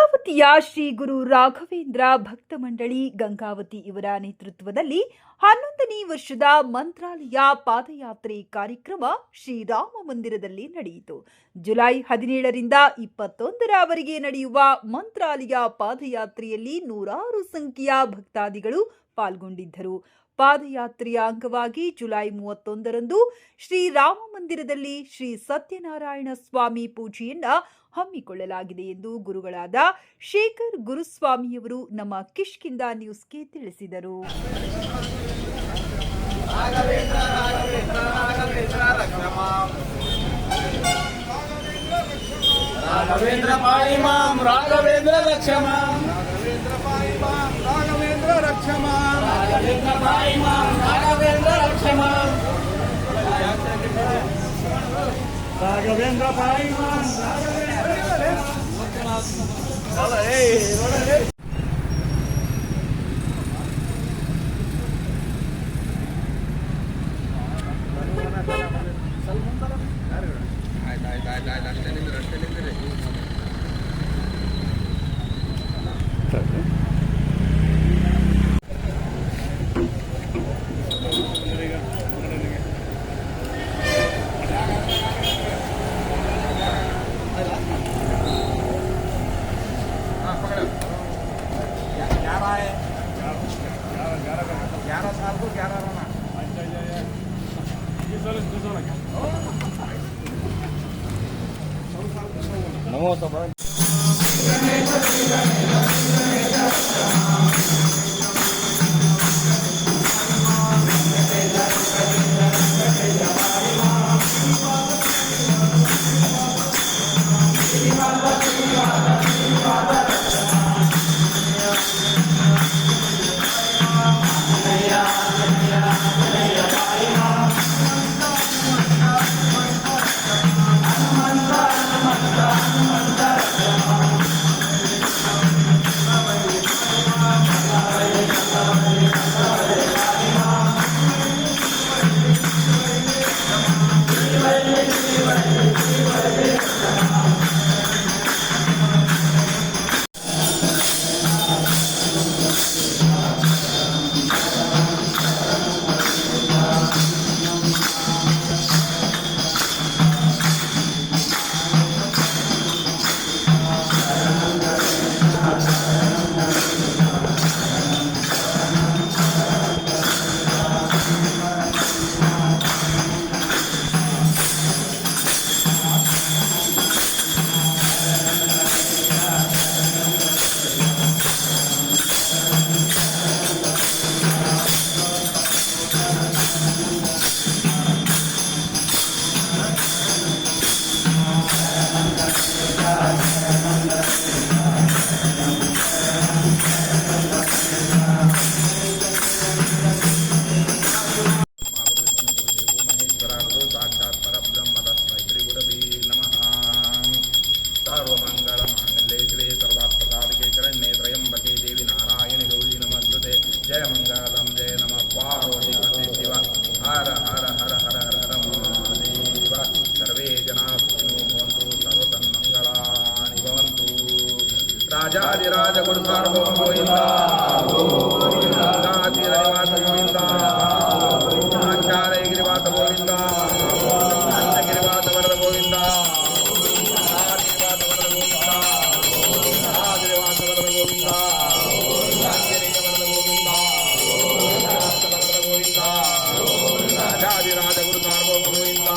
ಗಂಗಾವತಿಯ ಶ್ರೀ ಗುರು ರಾಘವೇಂದ್ರ ಭಕ್ತ ಮಂಡಳಿ ಗಂಗಾವತಿ ಇವರ ನೇತೃತ್ವದಲ್ಲಿ 11ನೇ ವರ್ಷದ ಮಂತ್ರಾಲಯ ಪಾದಯಾತ್ರೆ ಕಾರ್ಯಕ್ರಮ ಶ್ರೀರಾಮ ಮಂದಿರದಲ್ಲಿ ನಡೆಯಿತು. ಜುಲೈ 17ರಿಂದ 21ರವರೆಗೆ ನಡೆಯುವ ಮಂತ್ರಾಲಯ ಪಾದಯಾತ್ರೆಯಲ್ಲಿ ನೂರಾರು ಸಂಖ್ಯೆಯ ಭಕ್ತಾದಿಗಳು ಪಾಲ್ಗೊಂಡಿದ್ದರು. ಪಾದಯಾತ್ರೆಯ ಅಂಗವಾಗಿ ಜುಲೈ 31ರಂದು ಶ್ರೀರಾಮ ಮಂದಿರದಲ್ಲಿ ಶ್ರೀ ಸತ್ಯನಾರಾಯಣ ಸ್ವಾಮಿ ಪೂಜೆಯನ್ನ ಹಮ್ಮಿಕೊಳ್ಳಲಾಗಿದೆ ಎಂದು ಗುರುಗಳಾದ ಶೇಖರ್ ಗುರುಸ್ವಾಮಿಯವರು ನಮ್ಮ ಕಿಷ್ಕಿಂಧ ನ್ಯೂಸ್ಗೆ ತಿಳಿಸಿದರು. ರಾಘವೇಂದ್ರ ಪಾಯಿ ಮಾಂ ರಾಘವೇಂದ್ರ ರಕ್ಷ ಮಾಂ ರಾಘವೇಂದ್ರ ಪಾಯಿ ಮಾಂ ರಾಘವೇಂದ್ರ ರಕ್ಷ ಮಾಂ ರಾಘವೇಂದ್ರ ಪಾಯಿ ಮಾಂ ರಾಘವೇಂದ್ರ ರಕ್ಷ ಮಾಂ ರಾಘವೇಂದ್ರ ಪಾಯಿ ಮಾಂ नमो तो राजाधिराज गुरु सार्वभौम गोविंद गिरिवास गोविंद आचार्य गिरिवास गोविंद गिरिवास वरद गोविंद गिरिवास वरद गोविंद गिरिवास वरद गोविंद गोविंद राजाधिराज गुरु सार्वभौम गोविंद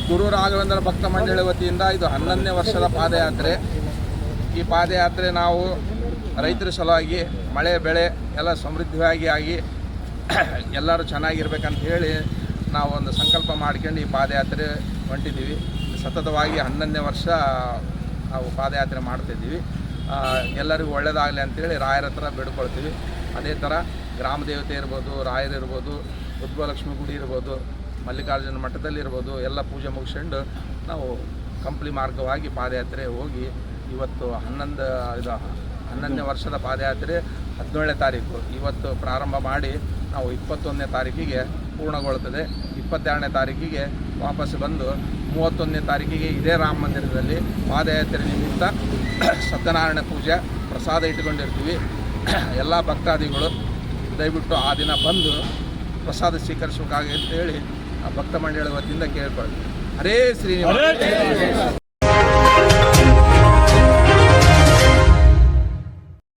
ಗುರು ರಾಘವೇಂದ್ರ ಭಕ್ತ ಮಂಡಳಿ ವತಿಯಿಂದ ಇದು 11ನೇ ವರ್ಷದ ಪಾದಯಾತ್ರೆ. ಈ ಪಾದಯಾತ್ರೆ ನಾವು ರೈತರ ಸಲುವಾಗಿ ಮಳೆ ಬೆಳೆ ಎಲ್ಲ ಸಮೃದ್ಧವಾಗಿ ಆಗಿ ಎಲ್ಲರೂ ಚೆನ್ನಾಗಿರ್ಬೇಕಂತ ಹೇಳಿ ನಾವು ಒಂದು ಸಂಕಲ್ಪ ಮಾಡ್ಕೊಂಡು ಈ ಪಾದಯಾತ್ರೆ ಹೊಂಟಿದ್ದೀವಿ. ಸತತವಾಗಿ 11ನೇ ವರ್ಷ ನಾವು ಪಾದಯಾತ್ರೆ ಮಾಡ್ತಿದ್ದೀವಿ. ಎಲ್ಲರಿಗೂ ಒಳ್ಳೆಯದಾಗಲಿ ಅಂತೇಳಿ ರಾಯರ ಹತ್ರ ಬೇಡ್ಕೊಳ್ತೀವಿ. ಅದೇ ಥರ ಗ್ರಾಮ ದೇವತೆ ಇರ್ಬೋದು, ರಾಯರಿರ್ಬೋದು, ಉದ್ಭವಲಕ್ಷ್ಮಿ ಗುಡಿ ಇರ್ಬೋದು, ಮಲ್ಲಿಕಾರ್ಜುನ ಮಠದಲ್ಲಿರ್ಬೋದು, ಎಲ್ಲ ಪೂಜೆ ಮುಗಿಸ್ಕೊಂಡು ನಾವು ಕಂಪ್ಲಿ ಮಾರ್ಗವಾಗಿ ಪಾದಯಾತ್ರೆ ಹೋಗಿ ಇವತ್ತು 11ನೇ ವರ್ಷದ ಪಾದಯಾತ್ರೆ 17ನೇ ತಾರೀಕು ಇವತ್ತು ಪ್ರಾರಂಭ ಮಾಡಿ ನಾವು 21ನೇ ತಾರೀಕಿಗೆ ಪೂರ್ಣಗೊಳ್ಳುತ್ತದೆ. 22ನೇ ತಾರೀಕಿಗೆ ವಾಪಸ್ ಬಂದು 31ನೇ ತಾರೀಕಿಗೆ ಇದೇ ರಾಮ ಮಂದಿರದಲ್ಲಿ ಪಾದಯಾತ್ರೆ ನಿಮಿತ್ತ ಸತ್ಯನಾರಾಯಣ ಪೂಜೆ ಪ್ರಸಾದ ಇಟ್ಟುಕೊಂಡಿರ್ತೀವಿ. ಎಲ್ಲ ಭಕ್ತಾದಿಗಳು ದಯವಿಟ್ಟು ಆ ದಿನ ಬಂದು ಪ್ರಸಾದ ಸ್ವೀಕರಿಸಬೇಕಾಗಿ ಅಂತೇಳಿ ಭಕ್ತ ಮಂಡಳಿ ವತಿಯಿಂದ ಕೇಳ್ಕೊಳ್ತೀವಿ. ಹರೇ ಶ್ರೀನಿವಾಸ.